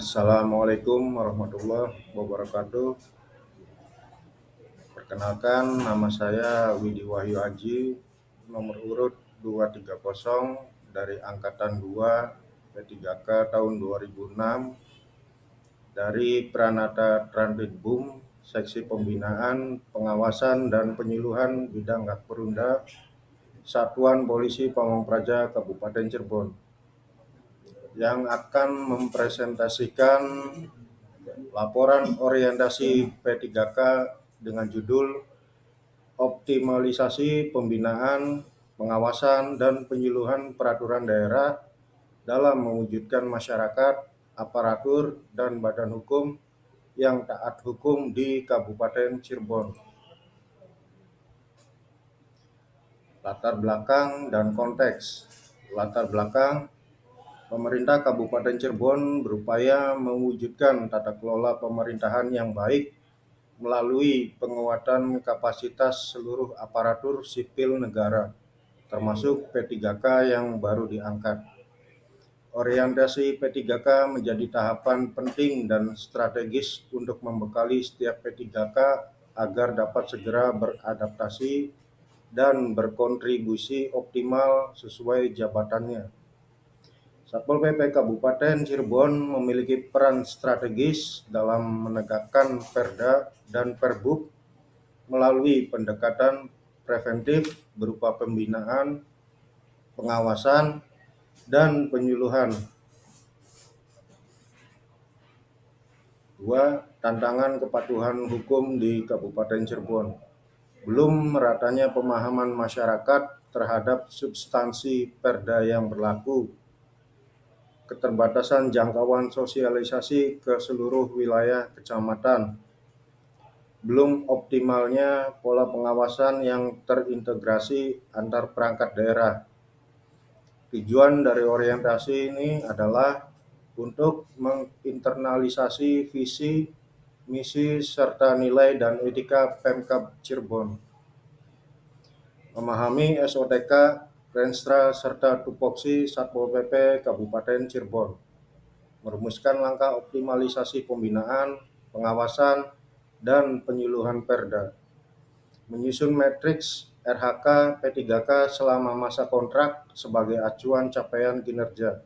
Assalamualaikum warahmatullahi wabarakatuh. Perkenalkan, nama saya Widi Wahyu Aji, nomor urut 230 dari Angkatan 2 P3K tahun 2006 dari Pranata Tranbidbum, Seksi Pembinaan, Pengawasan dan Penyuluhan Bidang Gakperunda, Satuan Polisi Pamong Praja Kabupaten Cirebon, yang akan mempresentasikan laporan orientasi P3K dengan judul Optimalisasi Pembinaan, Pengawasan, dan Penyuluhan Peraturan Daerah dalam mewujudkan masyarakat, aparatur, dan badan hukum yang taat hukum di Kabupaten Cirebon. Latar belakang dan konteks. Latar belakang, pemerintah Kabupaten Cirebon berupaya mewujudkan tata kelola pemerintahan yang baik melalui penguatan kapasitas seluruh aparatur sipil negara, termasuk P3K yang baru diangkat. Orientasi P3K menjadi tahapan penting dan strategis untuk membekali setiap P3K agar dapat segera beradaptasi dan berkontribusi optimal sesuai jabatannya. Satpol PP Kabupaten Cirebon memiliki peran strategis dalam menegakkan Perda dan Perbub melalui pendekatan preventif berupa pembinaan, pengawasan, dan penyuluhan. 2. Tantangan kepatuhan hukum di Kabupaten Cirebon. Belum meratanya pemahaman masyarakat terhadap substansi Perda yang berlaku, keterbatasan jangkauan sosialisasi ke seluruh wilayah kecamatan, belum optimalnya pola pengawasan yang terintegrasi antar perangkat daerah. Tujuan dari orientasi ini adalah untuk menginternalisasi visi, misi, serta nilai dan etika Pemkab Cirebon. Memahami SOTK, Renstra, serta tupoksi Satpol PP Kabupaten Cirebon. Merumuskan langkah optimalisasi pembinaan, pengawasan, dan penyuluhan Perda. Menyusun matriks RHK P3K selama masa kontrak sebagai acuan capaian kinerja.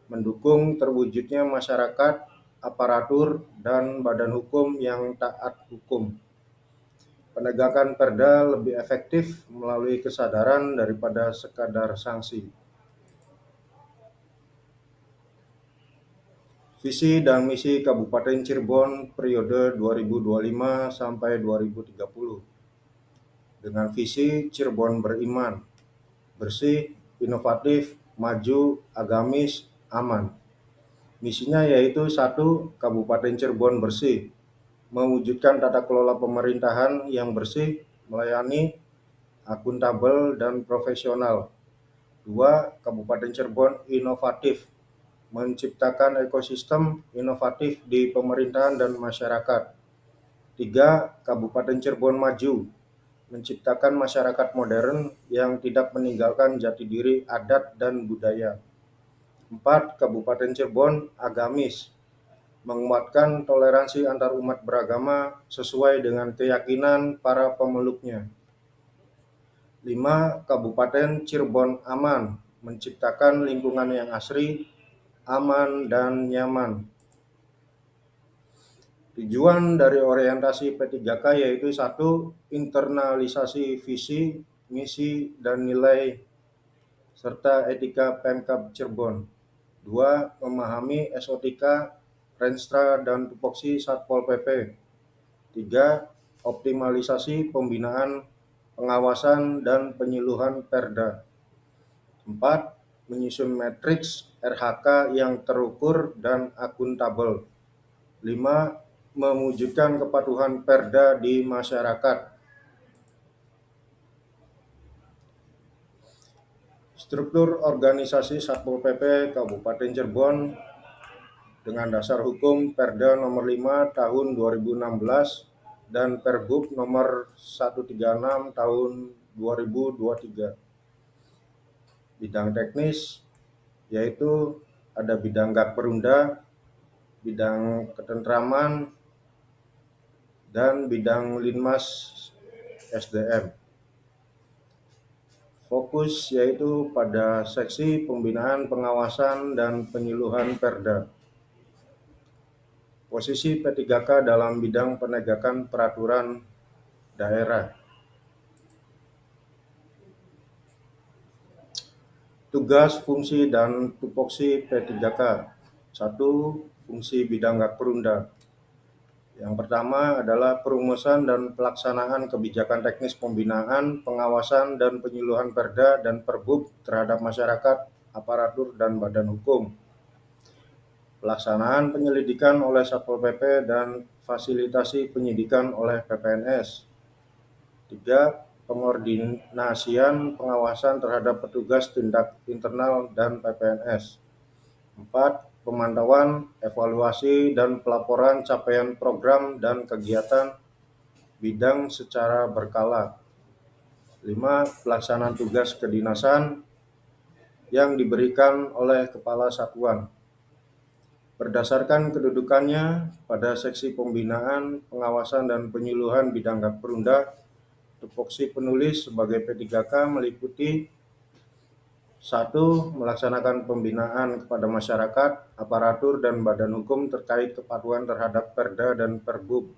Mendukung terwujudnya masyarakat, aparatur, dan badan hukum yang taat hukum. Penegakan Perda lebih efektif melalui kesadaran daripada sekadar sanksi. Visi dan misi Kabupaten Cirebon periode 2025 sampai 2030. Dengan visi Cirebon beriman, bersih, inovatif, maju, agamis, aman. Misinya yaitu 1. Kabupaten Cirebon bersih, mewujudkan tata kelola pemerintahan yang bersih, melayani, akuntabel, dan profesional. 2. Kabupaten Cirebon inovatif, menciptakan ekosistem inovatif di pemerintahan dan masyarakat. 3. Kabupaten Cirebon maju, menciptakan masyarakat modern yang tidak meninggalkan jati diri adat dan budaya. 4. Kabupaten Cirebon agamis, menguatkan toleransi antar umat beragama sesuai dengan keyakinan para pemeluknya. 5. Kabupaten Cirebon aman, menciptakan lingkungan yang asri, aman, dan nyaman. Tujuan dari orientasi P3K yaitu 1. Internalisasi visi, misi, dan nilai serta etika Pemkab Cirebon. 2. Memahami SOTK, Renstra, dan tupoksi Satpol PP. 3. Optimalisasi pembinaan, pengawasan, dan penyuluhan Perda. 4. Menyusun matriks RHK yang terukur dan akuntabel. 5. Mewujudkan kepatuhan Perda di masyarakat. Struktur organisasi Satpol PP Kabupaten Cirebon dengan dasar hukum Perda nomor 5 tahun 2016 dan Perbub nomor 136 tahun 2023. Bidang teknis yaitu ada bidang Gakperunda, bidang ketentraman, dan bidang Linmas SDM. Fokus yaitu pada seksi pembinaan, pengawasan, dan penyuluhan Perda. Posisi P3K dalam bidang penegakan peraturan daerah. Tugas, fungsi, dan tupoksi P3K. 1. Fungsi bidang Gakperunda. Yang pertama adalah perumusan dan pelaksanaan kebijakan teknis pembinaan, pengawasan, dan penyuluhan Perda dan Perbub terhadap masyarakat, aparatur, dan badan hukum. Pelaksanaan penyelidikan oleh Satpol PP dan fasilitasi penyidikan oleh PPNS. 3. Pengordinasian pengawasan terhadap petugas tindak internal dan PPNS. 4. Pemantauan, evaluasi, dan pelaporan capaian program dan kegiatan bidang secara berkala. 5. Pelaksanaan tugas kedinasan yang diberikan oleh Kepala Satuan. Berdasarkan kedudukannya pada seksi pembinaan, pengawasan, dan penyuluhan bidang Gakperunda, tupoksi penulis sebagai P3K meliputi 1. Melaksanakan pembinaan kepada masyarakat, aparatur, dan badan hukum terkait kepatuhan terhadap Perda dan Perbub.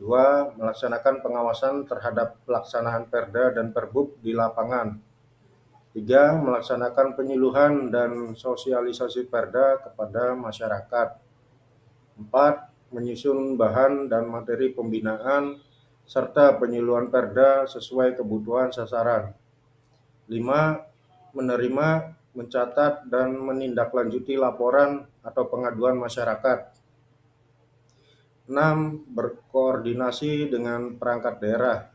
2. Melaksanakan pengawasan terhadap pelaksanaan Perda dan Perbub di lapangan. 3. Melaksanakan penyuluhan dan sosialisasi Perda kepada masyarakat. 4. Menyusun bahan dan materi pembinaan serta penyuluhan Perda sesuai kebutuhan sasaran. 5. Menerima, mencatat, dan menindaklanjuti laporan atau pengaduan masyarakat. 6. Berkoordinasi dengan perangkat daerah.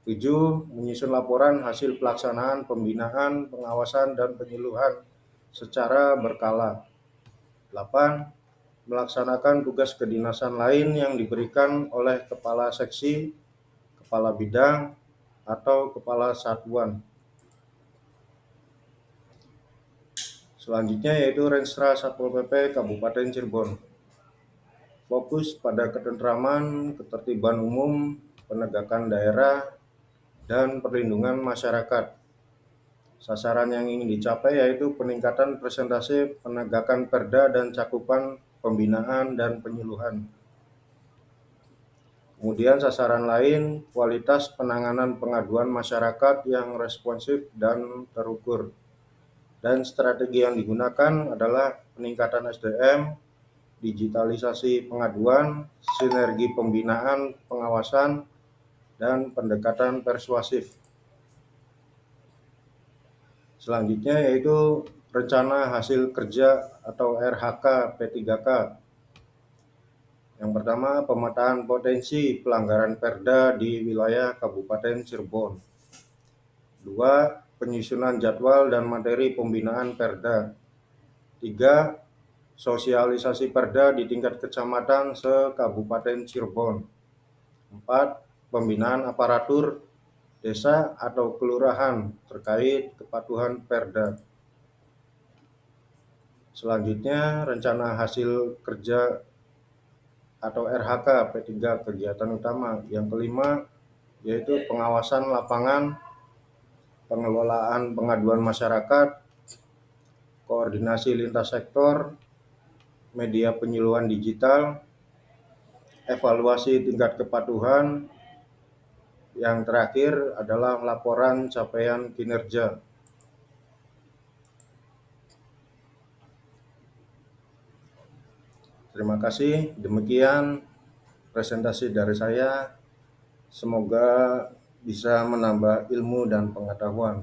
7. Menyusun laporan hasil pelaksanaan pembinaan, pengawasan, dan penyuluhan secara berkala. 8. Melaksanakan tugas kedinasan lain yang diberikan oleh Kepala Seksi, Kepala Bidang, atau Kepala Satuan. Selanjutnya yaitu Renstra Satpol PP Kabupaten Cirebon. Fokus pada ketentraman, ketertiban umum, penegakan daerah, dan perlindungan masyarakat. Sasaran yang ingin dicapai yaitu peningkatan presentase penegakan Perda dan cakupan pembinaan dan penyuluhan. Kemudian sasaran lain, kualitas penanganan pengaduan masyarakat yang responsif dan terukur. Dan strategi yang digunakan adalah peningkatan SDM, digitalisasi pengaduan, sinergi pembinaan, pengawasan, dan pendekatan persuasif. Selanjutnya yaitu rencana hasil kerja atau RHK P3K. Yang pertama, pemetaan potensi pelanggaran Perda di wilayah Kabupaten Cirebon. 2. Penyusunan jadwal dan materi pembinaan Perda. 3. Sosialisasi Perda di tingkat kecamatan se-Kabupaten Cirebon. 4. Pembinaan aparatur desa atau kelurahan terkait kepatuhan Perda. Selanjutnya, rencana hasil kerja atau RHK P3 kegiatan utama. Yang kelima, yaitu pengawasan lapangan, pengelolaan pengaduan masyarakat, koordinasi lintas sektor, media penyuluhan digital, evaluasi tingkat kepatuhan. Yang terakhir adalah laporan capaian kinerja. Terima kasih. Demikian presentasi dari saya. Semoga bisa menambah ilmu dan pengetahuan.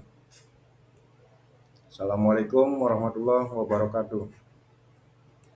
Assalamualaikum warahmatullahi wabarakatuh.